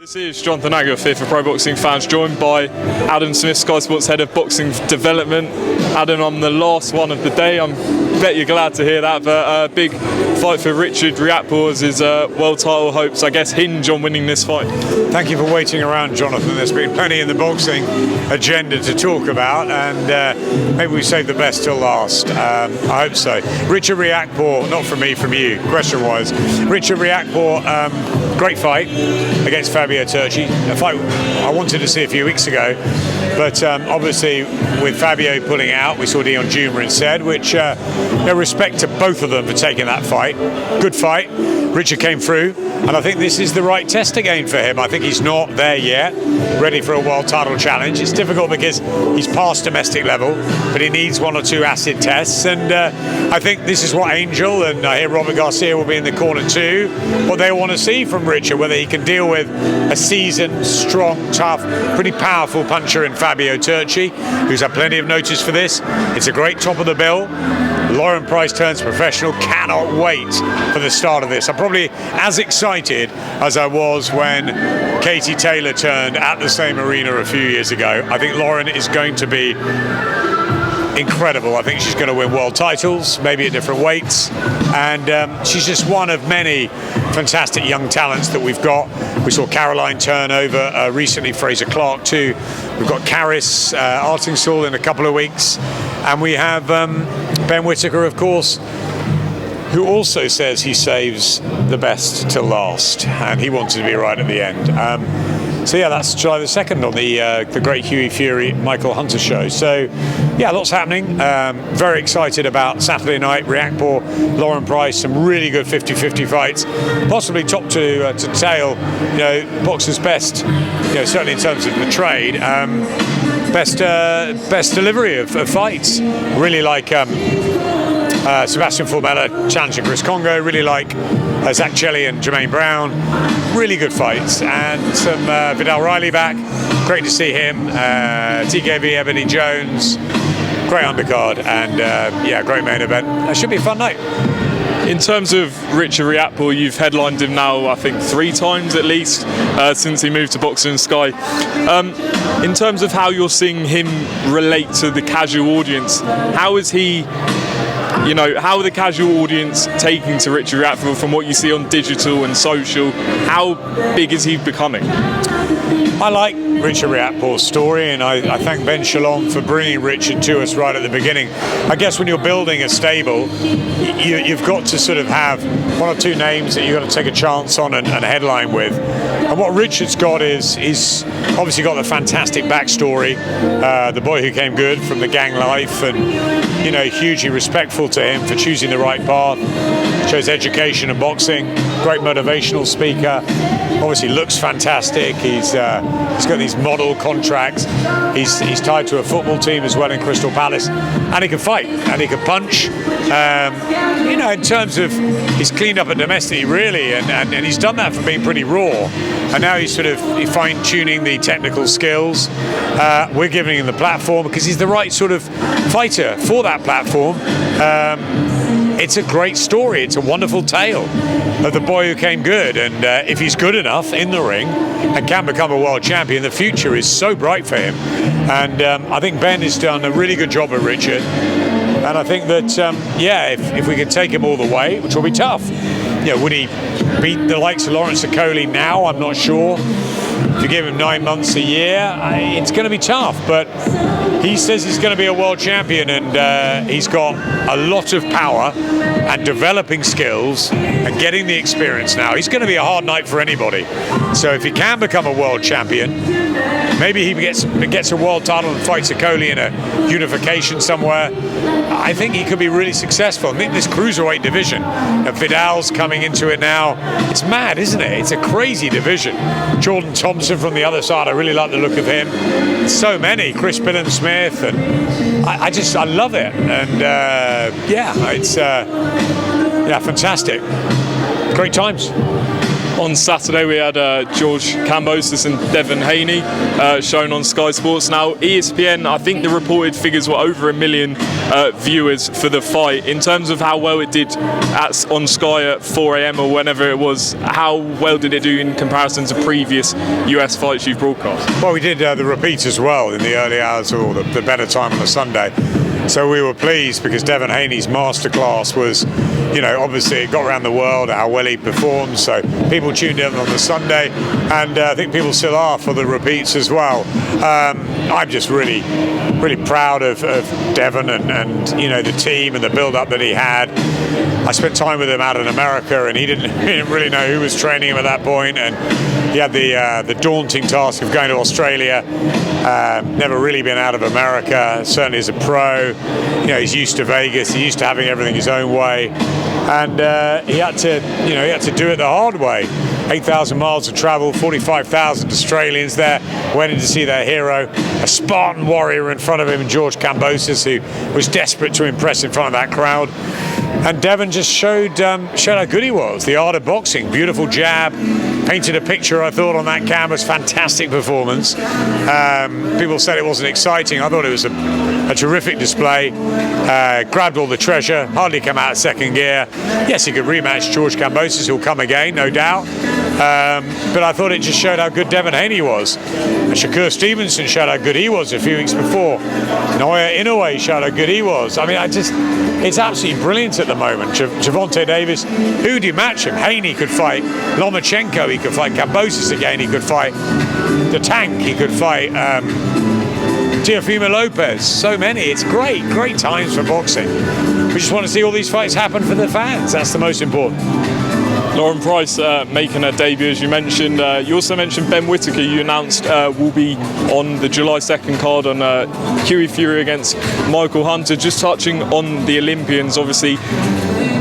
This is Jonathan Aguilar here for Pro Boxing Fans, joined by Adam Smith, Sky Sports Head of Boxing Development. Adam, I'm the last one of the day. I bet you're glad to hear that, but a big fight for Richard Riakporhe. His world title hopes, I guess, hinge on winning this fight. Thank you for waiting around, Jonathan. There's been plenty in the boxing agenda to talk about, and maybe we save the best till last. I hope so. Richard Riakporhe, not from me, from you, question-wise. Richard Riakporhe, great fight against Fabio Turchi, a fight I wanted to see a few weeks ago, but obviously with Fabio pulling out, we saw Dion Juma instead, which respect to both of them for taking that fight. Good fight. Richard came through, and I think this is the right test again for him. I think he's not there yet, ready for a world title challenge. It's difficult because he's past domestic level, but he needs one or two acid tests, and I think this is what Angel, and I hear Robert Garcia will be in the corner too, what they want to see from Richard, whether he can deal with a seasoned, strong, tough, pretty powerful puncher in Fabio Turchi, who's had plenty of notice for this. It's a great top of the bill. Lauren Price turns professional. Cannot wait for the start of this. I'm probably as excited as I was when Katie Taylor turned at the same arena a few years ago. I think Lauren is going to be incredible. I think she's going to win world titles, maybe at different weights, and she's just one of many fantastic young talents that we've got. We saw Caroline turn over recently, Fraser Clark too. We've got Karis Artingsall in a couple of weeks, and we have Ben Whittaker, of course, who also says he saves the best till last, and he wanted to be right at the end. So yeah, that's July the 2nd on the Great Hughie Fury Michael Hunter show. So yeah, lots happening. Very excited about Saturday night. Riakporhe, Lauren Price, some really good 50-50 fights, possibly top to tail. Boxer's best. Certainly in terms of the trade, best delivery of fights. Really like Sebastian Formella challenging Chris Congo. Really like Zach Chelly and Jermaine Brown. Really good fights, and some Vidal Riley back. Great to see him. TKV Ebony Jones. Great undercard, and great main event. It should be a fun night. In terms of Richard Riakporhe, you've headlined him now, I think, 3 times at least since he moved to Boxing Sky. In terms of how you're seeing him relate to the casual audience, how is he? How are the casual audience taking to Richard Riakporhe from what you see on digital and social? How big is he becoming? I like Richard Riakporhe's story, and I thank Ben Shalom for bringing Richard to us right at the beginning. I guess when you're building a stable, you've got to sort of have 1 or 2 names that you've got to take a chance on and headline with. And what Richard's got is obviously got the fantastic backstory, the boy who came good from the gang life, and hugely respectful to him for choosing the right path. Chose education and boxing. Great motivational speaker. Obviously looks fantastic. He's got these model contracts. He's tied to a football team as well in Crystal Palace, and he can fight and he can punch. In terms of, he's cleaned up at domestic really, and he's done that from being pretty raw, and now he's sort of fine-tuning the technical skills. We're giving him the platform because he's the right sort of fighter for that platform. It's a great story. It's a wonderful tale of the boy who came good, and if he's good enough in the ring and can become a world champion, the future is so bright for him. And I think Ben has done a really good job of Richard, and I think that if we can take him all the way, which will be tough. Would he beat the likes of Lawrence Okoli now? I'm not sure. If you give him 9 months a year, it's going to be tough, but he says he's going to be a world champion, and he's got a lot of power and developing skills and getting the experience now. He's going to be a hard night for anybody. So if he can become a world champion, maybe he gets a world title and fights Okoli in a unification somewhere. I think he could be really successful. I think this cruiserweight division, Vidal's coming into it now. It's mad, isn't it? It's a crazy division. Jordan Thompson from the other side, I really like the look of him. So many, Chris Billen-Smith, and I love it. And it's fantastic. Great times. On Saturday we had George Kambosos and Devon Haney shown on Sky Sports. Now ESPN, I think the reported figures were over 1 million viewers for the fight. In terms of how well it did on Sky at 4 a.m. or whenever it was, how well did it do in comparison to previous US fights you've broadcast? Well, we did the repeats as well in the early hours or the better time on the Sunday. So we were pleased because Devon Haney's masterclass was, obviously it got around the world how well he performed. So people tuned in on the Sunday, and I think people still are for the repeats as well. I'm just really proud of Devon and the team and the build-up that he had. I spent time with him out in America, and he didn't really know who was training him at that point, and he had the daunting task of going to Australia. Never really been out of America, certainly as a pro. He's used to Vegas. He's used to having everything his own way, and he had to do it the hard way. 8,000 miles of travel, 45,000 Australians there waiting to see their hero, a Spartan warrior in front of him, George Kambosos, who was desperate to impress in front of that crowd. And Devon just showed how good he was. The art of boxing, beautiful jab, painted a picture, I thought, on that canvas. Fantastic performance. People said it wasn't exciting. I thought it was a terrific display. Grabbed all the treasure, hardly come out of second gear. Yes, he could rematch George Kambosos, who'll come again, no doubt. But I thought it just showed how good Devon Haney was. And Shakur Stevenson showed how good he was a few weeks before. Naoya Inoue showed how good he was. I mean, it's absolutely brilliant at the moment. Gervonta Davis, who do you match him? Haney could fight Lomachenko, he could fight Kambosos again, he could fight the Tank, he could fight Teofimo Lopez. So many. It's great times for boxing. We just want to see all these fights happen for the fans. That's the most important. Lauren Price making her debut, as you mentioned. You also mentioned Ben Whittaker, you announced will be on the July 2nd card on Hughie Fury against Michael Hunter. Just touching on the Olympians, obviously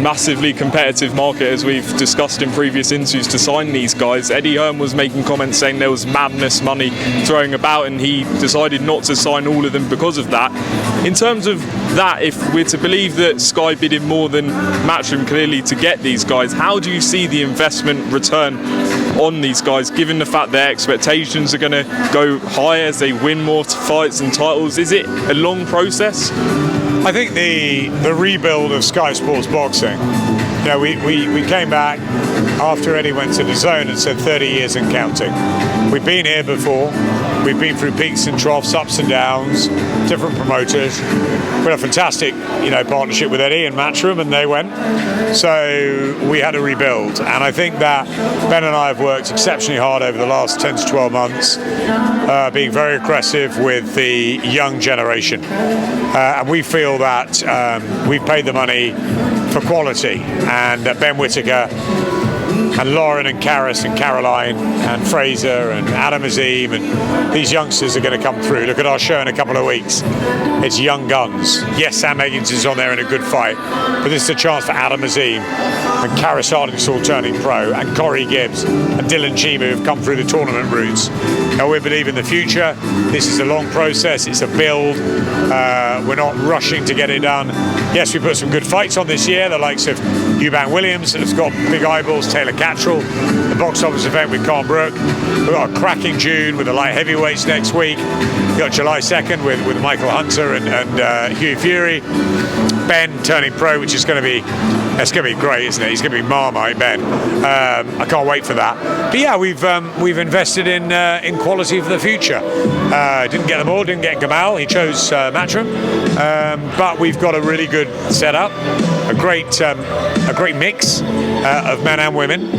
massively competitive market, as we've discussed in previous interviews, to sign these guys. Eddie Hearn was making comments saying there was madness money throwing about, and he decided not to sign all of them because of that. In terms of that, if we're to believe that Sky bidded more than Matchroom clearly to get these guys, how do you see the investment return on these guys, given the fact their expectations are going to go higher as they win more fights and titles? Is it a long process? I think the rebuild of Sky Sports Boxing, we came back after Eddie went to Dazn and said 30 years and counting. We've been here before. We've been through peaks and troughs, ups and downs, different promoters. We had a fantastic, partnership with Eddie and Matchroom, and they went. So we had to rebuild, and I think that Ben and I have worked exceptionally hard over the last 10 to 12 months, being very aggressive with the young generation, and we feel that we've paid the money for quality, and Ben Whittaker and Lauren and Karis and Caroline and Fraser and Adam Azim, and these youngsters are going to come through. Look at our show in a couple of weeks. It's young guns. Yes, Sam Eggins on there in a good fight, but this is a chance for Adam Azim and Karis Hardingstall turning pro, and Corey Gibbs and Dylan Chima, who've come through the tournament routes. Now, we believe in the future. This is a long process. It's a build. We're not rushing to get it done. Yes, we put some good fights on this year, the likes of Eubank Williams, that's got big eyeballs, Taylor Cattrall, the box office event with Carl Brook. We've got a cracking June with the light heavyweights next week. We've got July 2nd with Michael Hunter and Hughie Fury. Ben turning pro, which is going to be great, isn't it? He's going to be Marmite, Ben. I can't wait for that. But yeah, we've invested in quality for the future. Didn't get them all, didn't get Gamal. He chose Matchroom, but we've got a really good setup, a great mix of men and women.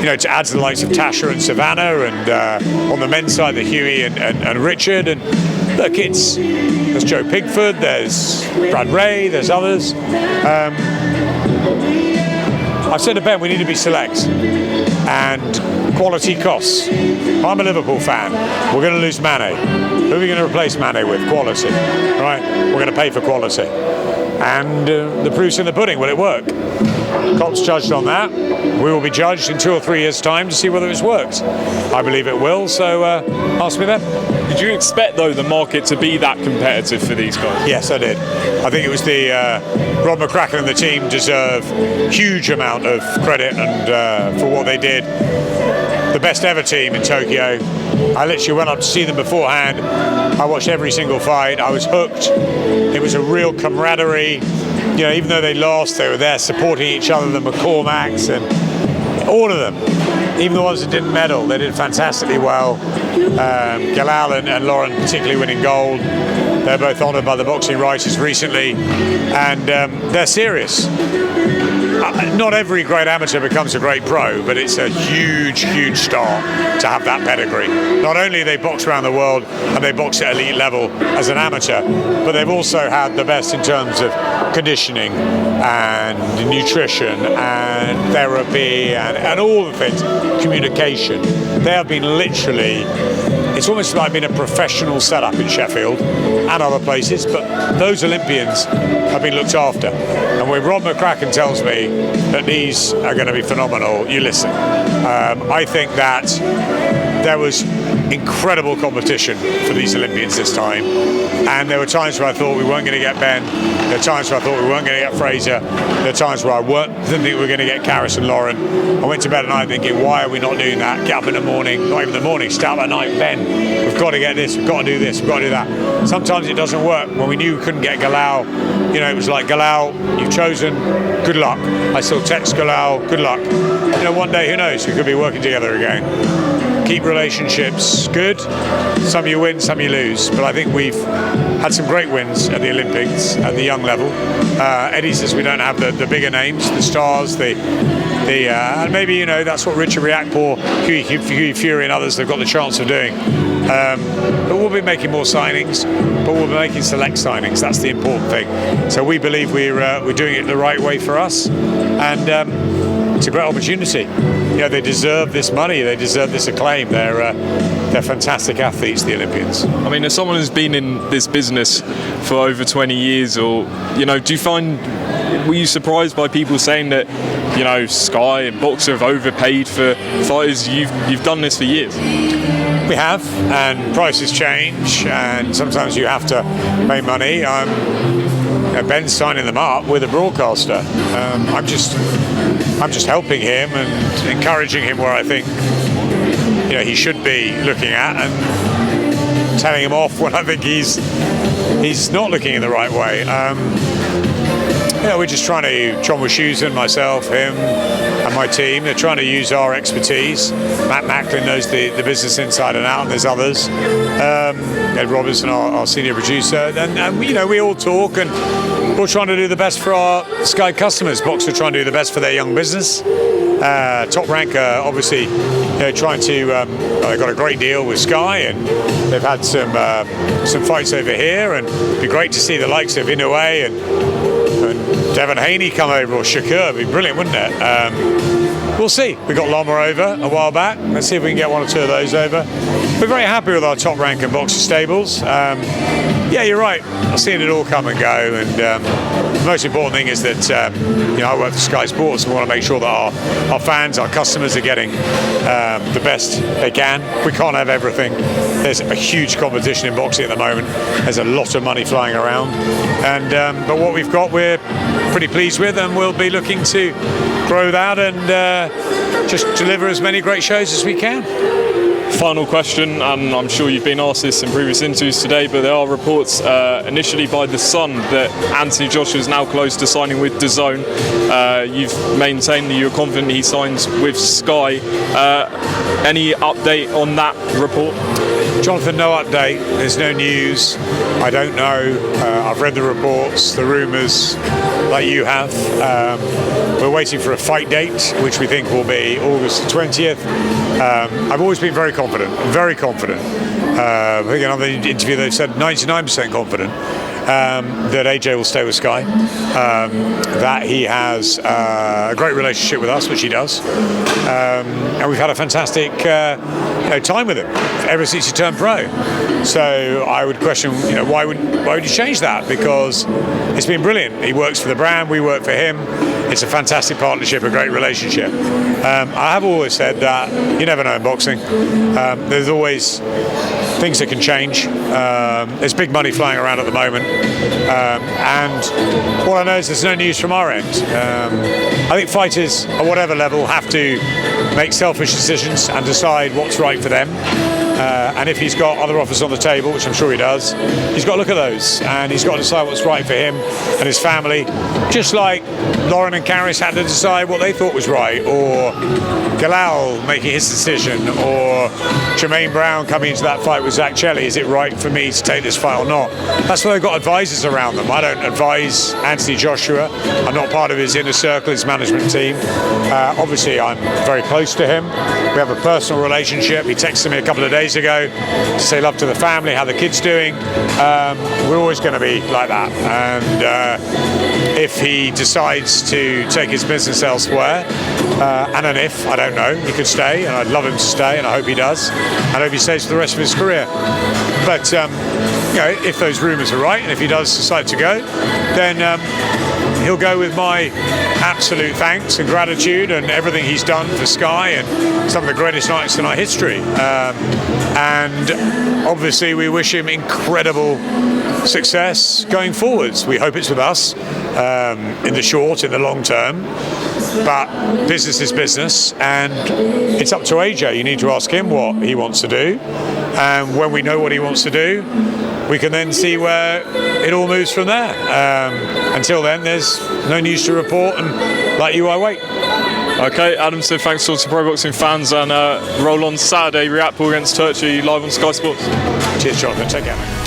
To add to the likes of Tasha and Savannah, and on the men's side, the Hughie and Richard. And look, there's Joe Pigford, there's Brad Ray, there's others. I've said to Ben, we need to be select, and quality costs. I'm a Liverpool fan. We're going to lose Mane. Who are we going to replace Mane with? Quality, right? We're going to pay for quality. And the proof's in the pudding. Will it work? Cops judged on that. We will be judged in 2 or 3 years' time to see whether it's worked. I believe it will, so ask me then. Did you expect, though, the market to be that competitive for these guys? Yes, I did. I think it was the Rob McCracken and the team deserve huge amount of credit and for what they did. The best ever team in Tokyo. I literally went up to see them beforehand. I watched every single fight. I was hooked. It was a real camaraderie. You know, even though they lost, they were there supporting each other, the McCormacks and all of them. Even the ones that didn't medal, they did fantastically well. Galal and Lauren particularly winning gold. They're both honoured by the boxing writers recently, and they're serious. Not every great amateur becomes a great pro, but it's a huge, huge start to have that pedigree. Not only they box around the world and they box at elite level as an amateur, but they've also had the best in terms of conditioning and nutrition and therapy and all the things, communication. They have been literally, it's almost like being a professional setup in Sheffield and other places, but those Olympians have been looked after. And when Rob McCracken tells me that these are going to be phenomenal, you listen. I think that there was incredible competition for these Olympians this time, and there were times where I thought we weren't going to get Ben, there were times where I thought we weren't going to get Fraser, there were times where I didn't think we were going to get Karis and Lauren. I went to bed at night thinking, why are we not doing that? Get up in the morning, not even the morning, start at night, Ben, we've got to get this, we've got to do this, we've got to do that. Sometimes it doesn't work. When we knew we couldn't get Galal, you know, it was like, Galal, you've chosen, good luck. I still text Galal, good luck. You know, one day, who knows, we could be working together again. Keep relationships good. Some you win, some you lose. But I think we've had some great wins at the Olympics at the young level. Eddie says we don't have the bigger names, the stars, and maybe, you know, that's what Richard Riakporhe, Hughie Fury and others have got the chance of doing. But we'll be making more signings, but we'll be making select signings. That's the important thing. So we believe we're doing it the right way for us, and it's a great opportunity. You know, they deserve this money, they deserve this acclaim. They're fantastic athletes, the Olympians. I mean, as someone who's been in this business for over 20 years, or, you know, were you surprised by people saying that, you know, Sky and Boxer have overpaid for fighters? You've done this for years. We have, and prices change, and sometimes you have to pay money. Ben's signing them up with a broadcaster. I'm just helping him and encouraging him where I think, you know, he should be looking at, and telling him off when I think he's not looking in the right way. You know, we're just trying to, John Wischusen, myself, him, and my team, they're trying to use our expertise. Matt Macklin knows the business inside and out, and there's others. Ed Robinson, our senior producer, and you know, we all talk, and we're trying to do the best for our Sky customers. Boxer trying to do the best for their young business. Top Rank obviously, you know, trying to. They've got a great deal with Sky, and they've had some fights over here, and it'd be great to see the likes of Inoue and Devon Haney come over, or Shakur. It'd be brilliant, wouldn't it? We'll see. We got Lama over a while back. Let's see if we can get one or two of those over. We're very happy with our Top Rank and Boxer stables. Yeah, you're right. I've seen it all come and go, and the most important thing is that you know, I work for Sky Sports, and we want to make sure that our fans, our customers are getting the best they can. We can't have everything. There's a huge competition in boxing at the moment. There's a lot of money flying around, and but what we've got, we're pretty pleased with, and we'll be looking to grow that and just deliver as many great shows as we can. Final question, and I'm sure you've been asked this in previous interviews today, but there are reports initially by The Sun that Anthony Joshua is now close to signing with Dazn. You've maintained that you're confident he signs with Sky. Any update on that report? Jonathan, no update. There's no news. I don't know. I've read the reports, the rumours, like you have. We're waiting for a fight date, which we think will be August the 20th. I've always been very confident. I think another interview they've said 99% confident. that AJ will stay with Sky, that he has a great relationship with us, which he does, and we've had a fantastic time with him ever since he turned pro. So I would question, why would you change that? Because it's been brilliant. He works for the brand, we work for him. It's a fantastic partnership, a great relationship. I have always said that you never know in boxing. There's always things that can change. There's big money flying around at the moment, and all I know is there's no news from our end. I think fighters at whatever level have to make selfish decisions and decide what's right for them. And if he's got other offers on the table, which I'm sure he does, he's got to look at those, and he's got to decide what's right for him and his family, just like Lauren and Karis had to decide what they thought was right, or Galal making his decision, or Jermaine Brown coming into that fight with Zach Chelly. Is it right for me to take this fight or not? That's why they've got advisors around them. I don't advise Anthony Joshua. I'm not part of his inner circle, his management team. Obviously, I'm very close to him. We have a personal relationship. He texted me a couple of days ago to say love to the family, how the kid's doing. We're always going to be like that. And if he decides to take his business elsewhere, and an if, I don't know, he could stay, and I'd love him to stay, and I hope he does. I hope he stays for the rest of his career. But if those rumours are right, and if he does decide to go, then he'll go with my absolute thanks and gratitude and everything he's done for Sky and some of the greatest nights in our history. And obviously we wish him incredible success going forwards. We hope it's with us in the short, in the long term. But business is business, and it's up to AJ. You need to ask him what he wants to do. And when we know what he wants to do, we can then see where it all moves from there. Until then, there's no news to report, and like you, I wait. Okay, Adam said thanks to pro boxing fans, and roll on Saturday, Riakporhe against Turchi live on Sky Sports. Cheers, Jonathan. Take care, mate.